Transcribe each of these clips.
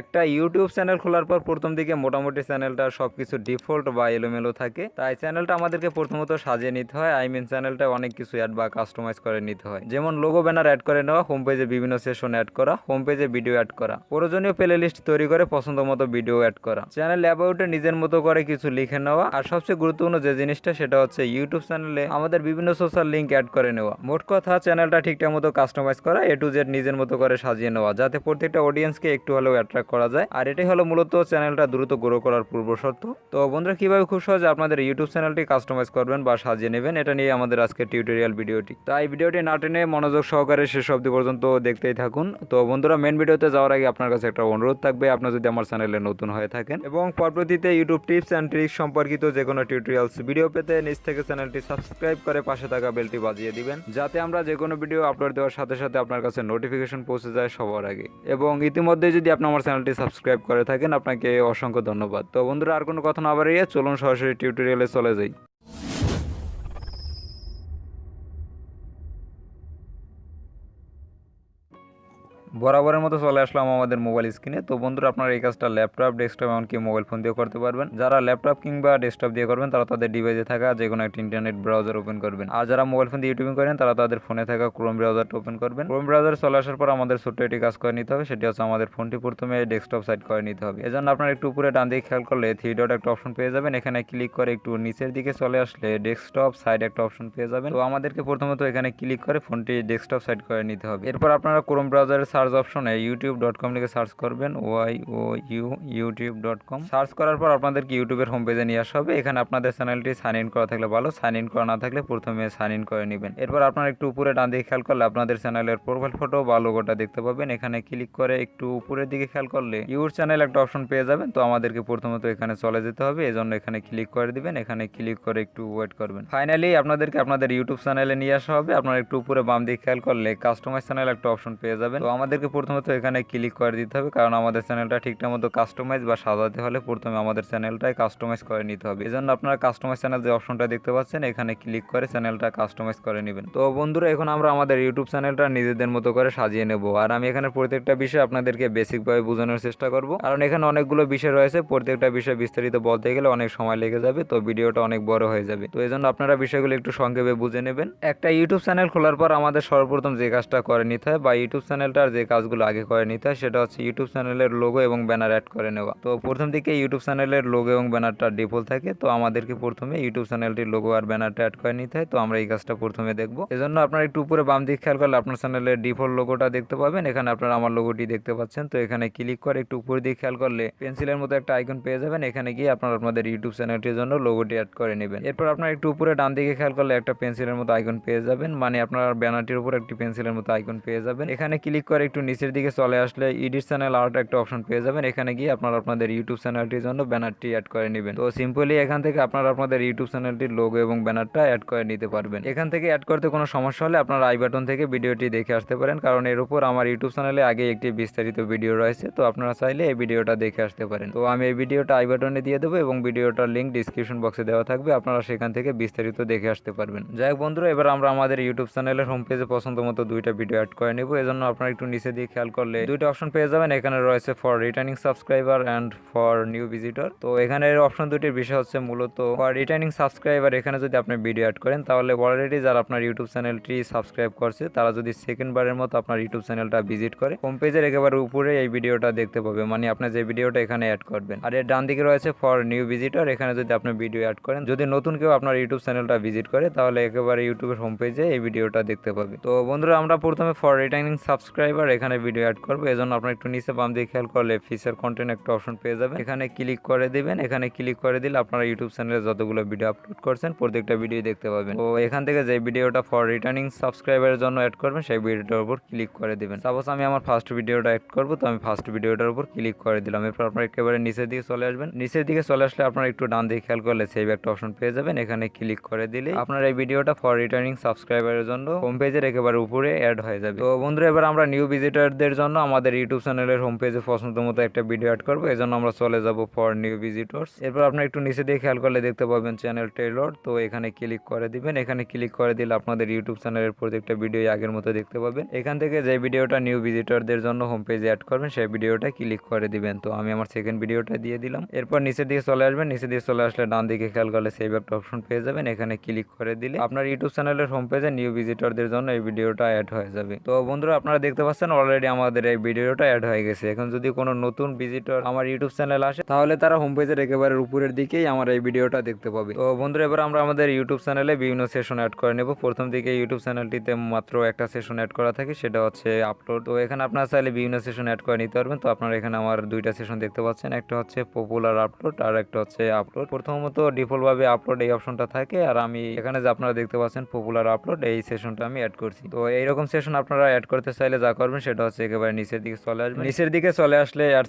একটা YouTube channel খোলার পর প্রথম দিকে মোটামুটি চ্যানেলটা সবকিছু ডিফল্ট বা এলোমেলো থাকে, তাই চ্যানেলটা আমাদেরকে প্রথমত সাজিয়ে নিতে হয়। চ্যানেলটা অনেক কিছু অ্যাড বা কাস্টমাইজ করে নিতে হয়, যেমন লোগো ব্যানার অ্যাড করে নেওয়া, হোম পেজে বিভিন্ন সেশন অ্যাড করা, হোম পেজে ভিডিও অ্যাড করা, প্রয়োজনীয় প্লে লিস্ট তৈরি করে পছন্দ মতো ভিডিও অ্যাড করা, চ্যানেল অ্যাবাউটে নিজের মতো করে কিছু লিখে নেওয়া, আর সবচেয়ে গুরুত্বপূর্ণ যে জিনিসটা সেটা হচ্ছে ইউটিউব চ্যানেলে আমাদের বিভিন্ন সোশ্যাল লিঙ্ক অ্যাড করে নেওয়া। মোট কথা চ্যানেলটা ঠিকঠাক মতো কাস্টমাইজ করা, এ টু জেড নিজের মতো করে সাজিয়ে নেওয়া, যাতে প্রত্যেকটা অডিয়েন্সকে একটু হলেও অ্যাট্রাক্ট করা যায়। আর এটাই হলো মূলত চ্যানেলটা দ্রুত গ্রো করার পূর্ব শর্ত। তো বন্ধুরা, কিভাবে খুব সহজে আপনাদের ইউটিউব চ্যানেলটি কাস্টমাইজ করবেন বা সাজিয়ে নেবেন, এটা নিয়ে আমাদের আজকে টিউটোরিয়াল ভিডিওটি। তাই ভিডিওটি না টেনে মনোযোগ সহকারে শেষ অবধি পর্যন্ত দেখতেই থাকুন। তো বন্ধুরা, মেন ভিডিওতে যাওয়ার আগে আপনার কাছে একটা অনুরোধ থাকবে, আপনার যদি আমার চ্যানেলে নতুন হয়ে থাকেন এবং পরবর্তীতে ইউটিউব টিপস অ্যান্ড ট্রিক্স সম্পর্কিত যে কোনো টিউটোরিয়ালস ভিডিও পেতে নিচ থেকে চ্যানেলটি সাবস্ক্রাইব করে পাশে থাকা বেলটি বাজিয়ে দিবেন, যাতে আমরা যে কোনো ভিডিও আপলোড দেওয়ার সাথে সাথে আপনার কাছে নোটিফিকেশন পৌঁছে যায় সবার আগে। এবং ইতিমধ্যে যদি আপনি আমার চ্যানেলটি সাবস্ক্রাইব করে থাকেন, আপনাকে অসংখ্য ধন্যবাদ। তো বন্ধুরা, আর কোনো কথা না বাড়িয়ে চলুন সরাসরি টিউটোরিয়ালে চলে যাই। বরাবরের মতো চলে আসলাম আমাদের মোবাইল স্ক্রিনে। তো বন্ধুরা, আপনারা এই কাজটা ল্যাপটপ, ডেস্কটপ, এমনকি মোবাইল ফোন দিয়ে করতে পারবেন। যারা ল্যাপটপ কিংবা ডেস্কটপ দিয়ে করবেন তারা তাদের ডিভাইসে থাকা যে কোনো একটা ইন্টারনেট ব্রাউজার ওপেন করবেন। আর যারা মোবাইল ফোন দিয়ে ইউটিউবিং করেন তারা তাদের ফোনে থাকা ক্রোম ব্রাউজারটা ওপেন করবেন। ক্রোম ব্রাউজারে চলে আসার পর আমাদের ছোট্ট একটি কাজ করে নিতে হবে, সেটি হচ্ছে আমাদের ফোনটি প্রথমে ডেস্কটপ সাইড করে নিতে হবে। এজন্য আপনারা একটু উপরে ডান দিকে খেয়াল করলে থ্রি ডট একটা অপশন পেয়ে যাবেন। এখানে ক্লিক করে একটু নিচের দিকে চলে আসলে ডেস্কটপ সাইড একটা অপশন পেয়ে যাবেন। তো আমাদেরকে প্রথমত এখানে ক্লিক করে ফোনটি ডেস্কটপ সাইড করে নিতে হবে। এরপর আপনারা ক্রোম ব্রাউজারের সার্চ অপশনে youtube.com লিখে সার্চ করবেন, youtube.com। সার্চ করার পর আপনাদেরকে ইউটিউবের হোম পেজে নিয়ে আসা হবে। এখানে আপনাদের চ্যানেলটি সাইন ইন করা থাকলে ভালো, সাইন ইন করা না থাকলে প্রথমে সাইন ইন করে নেবেন। এরপর আপনারা একটু উপরে ডান দিকে খেয়াল করলে আপনাদের চ্যানেলের প্রোফাইল ফটো বা লোগোটা দেখতে পাবেন। এখানে ক্লিক করে একটু উপরের দিকে খেয়াল করলে ইউর চ্যানেল একটা অপশন পেয়ে যাবেন। তো আমাদেরকে প্রথমত এখানে চলে যেতে হবে, এজন্য এখানে ক্লিক করে দিবেন। এখানে ক্লিক করে একটু ওয়েট করবেন। ফাইনালি আপনাদেরকে আপনাদের ইউটিউব চ্যানেলে নিয়ে আসা হবে। আপনারা একটু উপরে বাম দিকে খেয়াল করলে কাস্টমাইজ চ্যানেল একটা অপশন পেয়ে যাবেন। তো আমাদেরকে প্রথমত এখানে ক্লিক করে দিতে হবে, কারণ আমাদের চ্যানেলটা ঠিকঠাক মতো কাস্টমাইজ বা সাজাতে হলে প্রথমে আমাদের চ্যানেলটাই কাস্টমাইজ করে নিতে হবে। এজন্য আপনারা কাস্টমাইজ চ্যানেল যে অপশনটা দেখতে পাচ্ছেন, এখানে ক্লিক করে চ্যানেলটা কাস্টমাইজ করে নেবেন। তো বন্ধুরা, এখন আমরা আমাদের ইউটিউব চ্যানেলটা নিজেদের মতো করে সাজিয়ে নেব। আর আমি এখানে প্রত্যেকটা বিষয় আপনাদেরকে বেসিকভাবে বোঝানোর চেষ্টা করব, কারণ এখানে অনেকগুলো বিষয় রয়েছে। প্রত্যেকটা বিষয় বিস্তারিত বলতে গেলে অনেক সময় লেগে যাবে, তো ভিডিওটা অনেক বড় হয়ে যাবে। তো এজন্য আপনারা বিষয়গুলো একটু সংক্ষেপে বুঝে নেবেন। একটা ইউটিউব চ্যানেল খোলার পর আমাদের সর্বপ্রথম যে কাজটা করে নিতে হয় বা ইউটিউব চ্যানেলটার যে কাজগুলো আগে করে নিতে হয়, সেটা হচ্ছে ইউটিউব চ্যানেলের লোগো এবং ব্যানার অ্যাড করে নেওয়া। তো প্রথম দিকে ইউটিউব চ্যানেলের লোগো এবং ব্যানারটা ডিফল্ট থাকে, তো আমাদেরকে প্রথমে ইউটিউব চ্যানেলটির লোগো আর ব্যানারটা অ্যাড করে নিতে হয়। তো আমরা এই কাজটা প্রথমে দেখব। এজন্য আপনারা একটু উপরে বাম দিকে খেয়াল করলে আপনার চ্যানেলের ডিফল্ট লোগোটা দেখতে পাবেন। এখানে আপনারা আমার লোগোটি দেখতে পাচ্ছেন। তো এখানে ক্লিক করে একটু উপরে দিকে খেয়াল করলে পেন্সিলের মতো একটা আইকন পেয়ে যাবেন। এখানে গিয়ে আপনারা আপনাদের ইউটিউব চ্যানেলটির জন্য লোগোটি অ্যাড করে নেবেন। এরপর আপনারা একটু উপরে ডান দিকে খেয়াল করলে একটা পেন্সিলের মতো আইকন পেয়ে যাবেন, মানে আপনার ব্যানারটির উপর একটি পেন্সিলের মতো আইকন পেয়ে যাবেন। এখানে ক্লিক করে একটু নিচের দিকে চলে আসলে এডিট চ্যানেল আর্ট একটা অপশন পেয়ে যাবেন। এখানে গিয়ে আপনারা আপনাদের ইউটিউব চ্যানেলটির জন্য ব্যানারটি অ্যাড করে নেবেন। তো সিম্পলি এখান থেকে আপনারা আপনাদের ইউটিউব চ্যানেলটির লোগো এবং ব্যানারটা অ্যাড করে নিতে পারবেন। এখান থেকে অ্যাড করতে কোনো সমস্যা হলে আপনারা আই বাটন থেকে ভিডিওটি দেখে আসতে পারেন, কারণ এর উপর আমার ইউটিউব চ্যানেলে আগে একটি বিস্তারিত ভিডিও রয়েছে। তো আপনারা চাইলে এই ভিডিওটা দেখে আসতে পারেন। তো আমি এই ভিডিওটা আই বাটনে দিয়ে দেবো এবং ভিডিওটার লিঙ্ক ডিসক্রিপশন বক্সে দেওয়া থাকবে, আপনারা সেখান থেকে বিস্তারিত দেখে আসতে পারবেন। যাই হোক বন্ধুরা, এবার আমরা আমাদের ইউটিউব চ্যানেলের হোম পেজে পছন্দ মতো দুইটা ভিডিও অ্যাড করে নেব। এজন্য আপনারা একটু নিচে দিয়ে খেয়াল করলে দুইটা অপশন পেয়ে যাবেন। এখানে রয়েছে for returning subscriber and for new visitor. তো এখানে অপশন দুটির বিষয় হচ্ছে মূলত ফর রিটার্নিং সাবস্ক্রাইবার। এখানে যদি আপনি ভিডিও অ্যাড করেন তাহলে অলরেডি যারা আপনার ইউটিউব চ্যানেলটি সাবস্ক্রাইব করছে তারা যদি সেকেন্ড বারের মতো আপনার ইউটিউব চ্যানেলটা ভিজিট করে হোম পেজের একেবারে উপরে এই ভিডিওটা দেখতে পাবে, মানে আপনি যে ভিডিওটা এখানে অ্যাড করবেন। আর এর ডান দিকে রয়েছে ফর নিউ ভিজিটর। এখানে যদি আপনি ভিডিও অ্যাড করেন, যদি নতুন কেউ আপনার ইউটিউব চ্যানেলটা ভিজিট করে তাহলে একেবারে ইউটিউবের হোম পেজে এই ভিডিওটা দেখতে পাবে। তো বন্ধুরা, আমরা প্রথমে ফর রিটার্নিং সাবস্ক্রাইবার এখানে ভিডিও অ্যাড করবো। এজন্য আপনার একটু নিচে বাম দিকে খেয়াল করলে ফিচার কন্টেন্ট একটা অপশন পেয়ে যাবেন। এখানে ক্লিক করে দিবেন। এখানে ক্লিক করে দিলে আপনারা ইউটিউব চ্যানেলে যতগুলো ভিডিও আপলোড করছেন প্রত্যেকটা ভিডিও দেখতে পাবেন। তো এখান থেকে যে ভিডিওটা ফর রিটার্নিং সাবস্ক্রাইবারের জন্য অ্যাড করবেন সেই ভিডিওটার উপর ক্লিক করে দিবেন। সাপোজ আমি আমার ফার্স্ট ভিডিওটা অ্যাড করবো, তো আমি ফার্স্ট ভিডিওটার উপর ক্লিক করে দিলাম। এরপর আপনারা একেবারে নিচের দিকে চলে আসবেন। নিচের দিকে চলে আসলে আপনারা একটু ডান দিকে খেয়াল করলে সেভ একটা অপশন পেয়ে যাবেন। এখানে ক্লিক করে দিলে আপনার এই ভিডিওটা ফর রিটার্নিং সাবস্ক্রাইবারের জন্য হোম পেজের একেবারে উপরে অ্যাড হয়ে যাবে। তো বন্ধুরা, এবার আমরা নিউ ভিজিটরদের জন্য আমাদের ইউটিউব চ্যানেলের হোম পেজে পছন্দ মতো একটা ভিডিও অ্যাড করবো, এই জন্য আমরা চলে যাব ফর নিউ ভিজিটর্স। এরপর আপনার একটু নিচে দিয়ে খেয়াল করলে দেখতে পাবেন চ্যানেল ট্রেইলর, তো এখানে ক্লিক করে দিবেন। এখানে ক্লিক করে দিলে আপনাদের ইউটিউব চ্যানেলের প্রত্যেকটা ভিডিও আগের মতো দেখতে পাবেন। এখান থেকে যে ভিডিওটা নিউ ভিজিটরদের জন্য হোম পেজে অ্যাড করবেন সেই ভিডিওটা ক্লিক করে দিবেন। তো আমি আমার সেকেন্ড ভিডিওটা দিয়ে দিলাম। এরপর নিচের দিকে চলে আসবেন, নিচে দিয়ে চলে আসলে ডান দিকে খেয়াল করলে সেভ একটা অপশন পেয়ে যাবেন। এখানে ক্লিক করে দিলে আপনার ইউটিউব চ্যানেলের হোম পেজে নিউ ভিজিটরদের জন্য এই ভিডিওটা অ্যাড হয়ে যাবে। তো বন্ধুরা আপনারা দেখতে পাচ্ছেন অলরেডি আমাদের এই ভিডিওটা অ্যাড হয়ে গেছে। এখন যদি কোনো নতুন ভিজিটর আমার ইউটিউব চ্যানেল আসে তাহলে তারা হোম পেজের একেবারে উপরের দিকেই আমার এই ভিডিওটা দেখতে পাবে। তো বন্ধুরা এবার আমরা আমাদের ইউটিউব চ্যানেলে বিভিন্ন সেশন অ্যাড করে নেব। প্রথম দিকে ইউটিউব চ্যানেলটিতে মাত্র একটা সেশন অ্যাড করা থাকে, সেটা হচ্ছে আপলোড। তো এখানে আপনারা চাইলে বিভিন্ন সেশন অ্যাড করে নিতে পারবেন। তো আপনারা এখানে আমার দুইটা সেশন দেখতে পাচ্ছেন, একটা হচ্ছে পপুলার আপলোড আর একটা হচ্ছে আপলোড। প্রথমত ডিফল্ট ভাবে আপলোড এই অপশনটা থাকে, আর আমি এখানে যে আপনারা দেখতে পাচ্ছেন পপুলার আপলোড এই সেশনটা আমি অ্যাড করছি। তো এইরকম সেশন আপনারা অ্যাড করতে চাইলে যা করবেন সেটা হচ্ছে একেবারে নিচের দিকে চলে আসবেন। নিচের দিকে চলে আসলে অ্যাড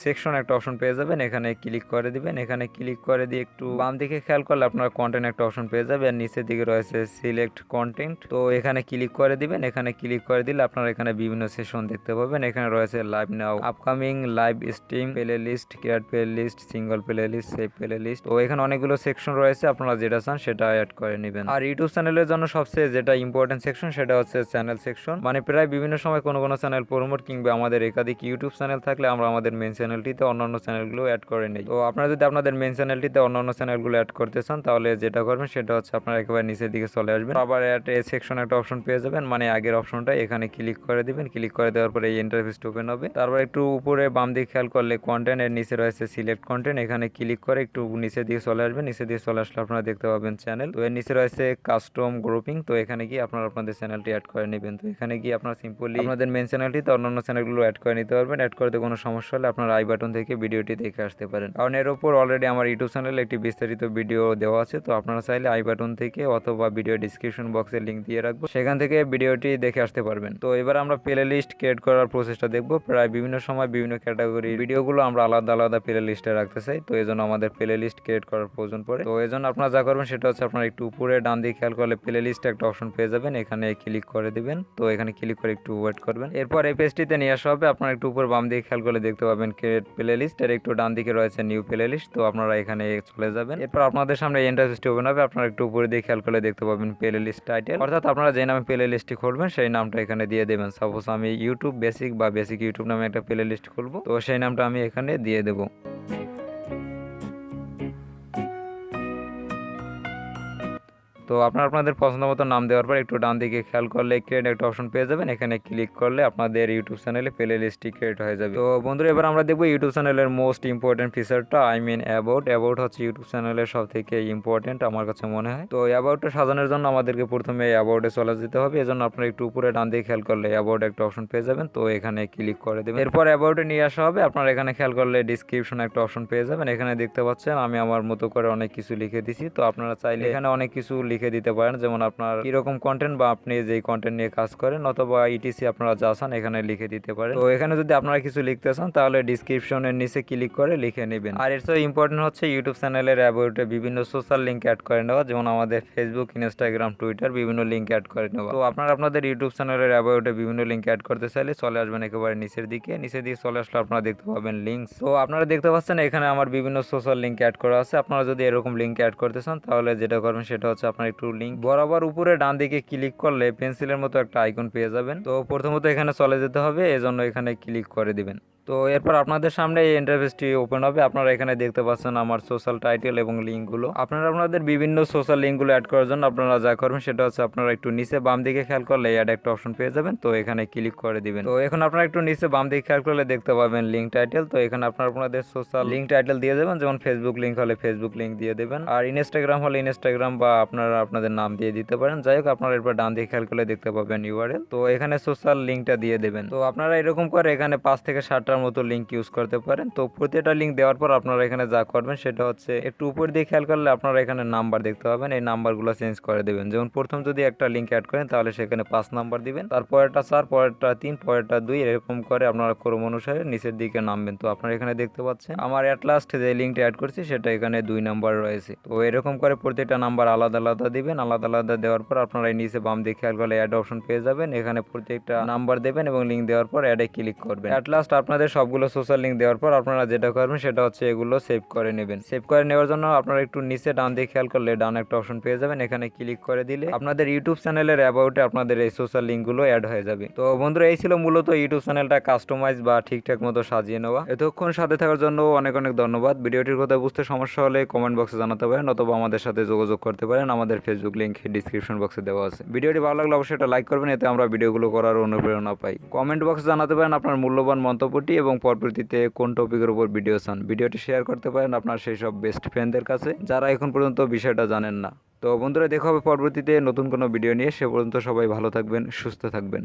সেকশন একটা অপশন পেয়ে যাবেন। এখানে ক্লিক করে দিবেন। এখানে ক্লিক করে দিয়ে একটু বাম দিকে খেয়াল করলে আপনারা কন্টেন্ট একটা অপশন পেয়ে যাবে, আর নিচের দিকে রয়েছে সিলেক্ট কন্টেন্ট। তো এখানে ক্লিক করে দিবেন। এখানে ক্লিক করে দিলে আপনারা এখানে বিভিন্ন সেশন দেখতে পাবেন। এখানে রয়েছে live now, upcoming, live stream, playlist, create playlist, single playlist, save playlist. তো এখানে অনেকগুলো সেকশন রয়েছে, আপনারা যেটা চান সেটা অ্যাড করে নেবেন। আর ইউটিউব চ্যানেলের জন্য সবচেয়ে যেটা ইম্পর্টেন্ট সেকশন সেটা হচ্ছে চ্যানেল সেকশন। মানে প্রায় বিভিন্ন সময় কোনো চ্যানেল প্রমোট কিংবা আমাদের একাধিক ইউটিউব চ্যানেল থাকলে আমরা আমাদের মেন চ্যানেলটিতে অন্যান্য চ্যানেলগুলো অ্যাড করে নিই। তো আপনারা যদি আপনাদের মেন চ্যানেলটিতে অন্যান্য চ্যানেলগুলো অ্যাড করতে চান তাহলে যেটা করবেন সেটা হচ্ছে আপনারা একেবারে নিচের দিকে চলে আসবেন, আবার অ্যাড এ সেকশন একটা অপশন পেয়ে যাবেন, মানে আগের অপশনটা। এখানে ক্লিক করে দিবেন। ক্লিক করে দেওয়ার পরে এই ইন্টারফেসটা ওপেন হবে। তারপর একটু উপরে বাম দিকে খেয়াল করলে কন্টেন্ট, এর নিচে রয়েছে সিলেক্ট কন্টেন্ট। এখানে ক্লিক করে একটু নিচের দিকে চলে আসবেন। নিচের দিকে চলে আসলে আপনারা দেখতে পাবেন চ্যানেল। তো এর নিচে রয়েছে কাস্টম গ্রুপিং। তো এখানে গিয়ে আপনারা আপনাদের চ্যানেলটি অ্যাড করে নেবেন। তো এখানে গিয়ে আপনারা সিম্পলি আপনাদের মেন চ্যানেলটিতে অন্যান্য চ্যানেলগুলো অ্যাড করে নিতে পারবেন। অ্যাড করতে কোনো সমস্যা হলে আপনারা আই বাটন থেকে ভিডিওটি দেখে আসতে পারেন, কারণ এর উপর অলরেডি আমার ইউটিউব চ্যানেলে একটি বিস্তারিত ভিডিও দেওয়া আছে। তো আপনারা চাইলে আই বাটন থেকে অথবা ভিডিও ডিসক্রিপশন বক্সে লিঙ্ক দিয়ে রাখবো, সেখান থেকে ভিডিওটি দেখে আসতে পারবেন। তো এবার আমরা প্লে লিস্ট ক্রিয়েট করার প্রসেসটা দেখবো। প্রায় বিভিন্ন সময় বিভিন্ন ক্যাটাগরি ভিডিওগুলো আমরা আলাদা আলাদা প্লে লিস্টে রাখতে চাই, তো এই জন্য আমাদের প্লে লিস্ট ক্রিয়েট করার প্রয়োজন পড়ে। তো এই জন্য আপনারা যা করবেন সেটা হচ্ছে আপনারা একটু উপরে ডান দিকে খেয়াল করলে প্লে লিস্টে একটা অপশন পেয়ে যাবেন। এখানে ক্লিক করে দিবেন। তো এখানে ক্লিক করে একটু ওয়েট করবেন। এরপর এই পেজটিতে নিয়ে আসা হবে। আপনারা একটু উপর বাম দিকে খেয়াল করলে দেখতে পাবেন ক্রিয়েট প্লে লিস্ট, এর একটু ডান দিকে রয়েছে নিউ প্লে লিস্ট। তো আপনারা এখানে চলে যাবেন। এরপর আপনাদের সামনে ইন্টারফেসটি ওপেন হবে। আপনারা একটু উপরে দিয়ে খেয়াল করলে দেখতে পাবেন প্লে লিস্ট টাইটেল, অর্থাৎ আপনারা যে নামে প্লে লিস্টটি খুলবেন সেই নামটা এখানে দিয়ে দেবেন। সাপোজ আমি ইউটিউব বেসিক বা বেসিক ইউটিউব নামে একটা প্লে লিস্ট খুলবো, তো সেই নামটা আমি এখানে দিয়ে দেবো। তো আপনারা আপনাদের পছন্দ মতো নাম দেওয়ার পর একটু ডান দিকে খেয়াল করলে ক্রিয়েট একটা অপশন পেয়ে যাবেন। এখানে ক্লিক করলে আপনাদের ইউটিউব চ্যানেলে প্লে লিস্টটি ক্রিয়েট হয়ে যাবে। তো বন্ধুরা এবার আমরা দেখবো ইউটিউব চ্যানেলের মোস্ট ইম্পর্টেন্ট ফিচারটা, আই মিন অ্যাবাউট হচ্ছে ইউটিউব চ্যানেলের সব থেকে ইম্পর্টেন্ট আমার কাছে মনে হয়। তো অ্যাবাউটটা সাজানোর জন্য আমাদেরকে প্রথমে অ্যাবাউটে চলে যেতে হবে। এজন্য আপনারা একটু উপরে ডান দিকে খেয়াল করলে অ্যাবাউট একটা অপশন পেয়ে যাবেন। তো এখানে ক্লিক করে দেবেন। এরপর অ্যাবাউটে নিয়ে আসা হবে। আপনারা এখানে খেয়াল করলে ডিসক্রিপশন একটা অপশন পেয়ে যাবেন। এখানে দেখতে পাচ্ছেন আমি আমার মতো করে অনেক কিছু লিখে দিছি। তো আপনারা চাইলে এখানে অনেক কিছু লিখে দিতে পারেন, যেমন আপনার কিরকম কন্টেন্ট বা আপনি যেই কন্টেন্ট নিয়ে কাজ করেন অথবা ইটিসি আপনারা যা চান এখানে লিখে দিতে পারেন। তো এখানে যদি আপনারা কিছু লিখতে চান তাহলে ডিসক্রিপশনের নিচে ক্লিক করে লিখে নেবেন। আর এর চেয়ে ইম্পর্টেন্ট হচ্ছে ইউটিউব চ্যানেলের অ্যাবাউটে বিভিন্ন সোশ্যাল লিঙ্ক অ্যাড করে নেওয়া, যেমন আমাদের ফেসবুক, ইনস্টাগ্রাম, টুইটার বিভিন্ন লিঙ্ক অ্যাড করে নেওয়া। তো আপনারা আপনাদের ইউটিউব চ্যানেলের অ্যাবাউটে বিভিন্ন লিঙ্ক অ্যাড করতে চাইলে চলে আসবেন একেবারে নিচের দিকে। নিচের দিকে চলে আসলে আপনারা দেখতে পাবেন লিঙ্কস। তো আপনারা দেখতে পাচ্ছেন এখানে আমার বিভিন্ন সোশ্যাল লিঙ্ক অ্যাড করা আছে। আপনারা যদি এরকম লিঙ্ক অ্যাড করতে চান তাহলে যেটা করবেন সেটা হচ্ছে আপনার একটু লিঙ্ক বরাবর উপরে ডান দিকে ক্লিক করলে পেন্সিলের মতো একটা আইকন পেয়ে যাবেন। তো প্রথমত এখানে চলে যেতে হবে, এজন্য এখানে ক্লিক করে দিবেন। তো এরপর আপনাদের সামনে এই ইন্টারফেসটি ওপেন হবে। আপনারা এখানে দেখতে পাচ্ছেন আমার সোশ্যাল টাইটেল এবং লিঙ্কগুলো। আপনারা আপনাদের বিভিন্ন সোশ্যাল লিঙ্কগুলো অ্যাড করার জন্য আপনারা যা করবেন সেটা হচ্ছে আপনারা একটু নিচে বাম দিকে খেয়াল করলে অ্যাড একটা অপশন পেয়ে যাবেন। তো এখানে ক্লিক করে দিবেন। তো এখন আপনারা একটু নিচে বাম দিকে খেয়াল করলে দেখতে পাবেন লিঙ্ক টাইটেল। তো এখানে আপনারা আপনাদের সোশ্যাল লিঙ্ক টাইটেল দিয়ে দেবেন, যেমন ফেসবুক লিঙ্ক হলে ফেসবুক লিঙ্ক দিয়ে দেবেন, আর ইনস্টাগ্রাম হলে ইনস্টাগ্রাম বা আপনারা আপনাদের নাম দিয়ে দিতে পারেন। যাই হোক আপনারা এরপর ডান দিকে খেয়াল করলে দেখতে পাবেন ইউআরএল। তো এখানে সোশ্যাল লিঙ্কটা দিয়ে দেবেন। তো আপনারা এরকম করে এখানে 5 থেকে 7টা 5-6টার মতো লিঙ্ক ইউজ করতে পারেন। তো প্রতিটা লিঙ্ক দেওয়ার পর আপনারা এখানে যা করবেন সেটা হচ্ছে একটু উপর দিয়ে খেয়াল করলে আপনারা এখানে নাম্বার দেখতে পাবেন, এই নাম্বারগুলো চেঞ্জ করে দেবেন। যেমন প্রথম যদি একটা লিঙ্ক অ্যাড করেন তাহলে সেখানে 5 নাম্বার দিবেন, তারপরেরটা 4, পরেরটা 3, পরেরটা 2, এরকম করে আপনারা ক্রম অনুসারে নিচের দিকে নামবেন। তো আপনারা এখানে দেখতে পাচ্ছেন আমার অ্যাট লাস্ট যে লিঙ্কটা অ্যাড করছি সেটা এখানে 2 নাম্বার রয়েছে। তো এরকম করে প্রত্যেকটা নাম্বার আলাদা আলাদা দিবেন। আলাদা আলাদা দেওয়ার পর আপনারা এই নিচে বাম দিকে খেয়াল করলে অ্যাড অপশন পেয়ে যাবেন, এখানে প্রত্যেকটা নাম্বার দেবেন এবং লিঙ্ক দেওয়ার পর অ্যাডে ক্লিক করবেন। অ্যাট লাস্ট আপনাদের সবগুলো সোশ্যাল লিঙ্ক দেওয়ার পর আপনারা যেটা করবেন সেটা হচ্ছে এগুলো সেভ করে নেবেন। সেভ করে নেওয়ার জন্য আপনারা একটু নিচে ডান দিকে খেয়াল করলে ডান একটা অপশন পেয়ে যাবেন, এখানে ক্লিক করে দিলে আপনাদের ইউটিউব চ্যানেলের অ্যাবাউটে আপনাদের এই সোশ্যাল লিঙ্কগুলো অ্যাড হয়ে যাবে। তো বন্ধুরা এই ছিল মূলত ইউটিউব চ্যানেলটা কাস্টমাইজ বা ঠিকঠাক মতো সাজিয়ে নেওয়া। এতক্ষণ সাথে থাকার জন্য অনেক অনেক ধন্যবাদ। ভিডিওটির কথা বুঝতে সমস্যা হলে কমেন্ট বক্সে জানাতে পারেন অথবা আমাদের সাথে যোগাযোগ করতে পারেন, আমাদের ফেসবুক লিঙ্ক ডিসক্রিপশন বক্সে দেওয়া আছে। ভিডিওটি ভালো লাগলে অবশ্যই এটা লাইক করবেন, এতে আমরা ভিডিওগুলো করার অনুপ্রেরণা পাই। কমেন্ট বক্সে জানাতে পারেন আপনার মূল্যবান মন্তব্যটি এবং পরবর্তীতে কোন টপিকের উপর ভিডিও চান। ভিডিওটি শেয়ার করতে পারেন আপনার সেই সব বেস্ট ফ্রেন্ডদের কাছে যারা এখন পর্যন্ত বিষয়টা জানেন না। তো বন্ধুরা দেখা হবে পরবর্তীতে নতুন কোনো ভিডিও নিয়ে, সে পর্যন্ত সবাই ভালো থাকবেন, সুস্থ থাকবেন।